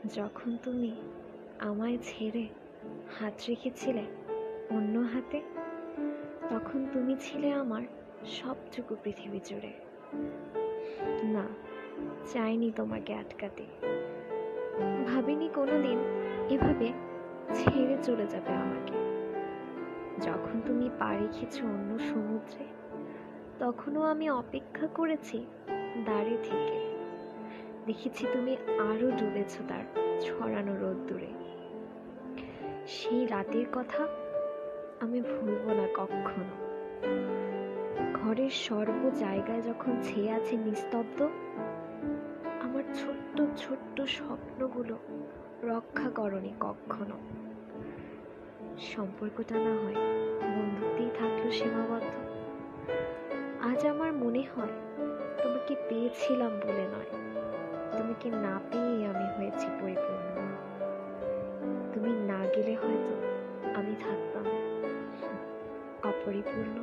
যখন তুমি আমায় ছেড়ে হাত রেখেছিলে অন্য হাতে, তখন তুমি ছিলে আমার সবটুকু পৃথিবী জুড়ে। না, চাইনি তোমাকে আটকাতে, ভাবিনি কোনোদিন এভাবে ছেড়ে চলে যাবে আমাকে। যখন তুমি পা রেখেছ অন্য সমুদ্রে, তখনও আমি অপেক্ষা করেছি দাঁড়ে থেকে। দেখেছি তুমি আরো ডুবেছ তার ছড়ানো রোদ্দুরে। সেই রাতের কথা আমি ভুলবো না কখনো। ঘরের সর্ব জায়গায় যখন ছেয়ে আছে নিস্তব্ধ, আমার ছোট্ট ছোট্ট স্বপ্নগুলো রক্ষা করনি কখনো। সম্পর্কটা না হয় বন্ধুত্বেই থাকলো সীমাবদ্ধ। আজ আমার মনে হয় তোমাকে পেয়েছিলাম বলে নয়, তোমাকে না পেয়ে আমি হয়েছি পরিপূর্ণ। তুমি না গেলে হয়তো আমি থাকতাম অপরিপূর্ণ।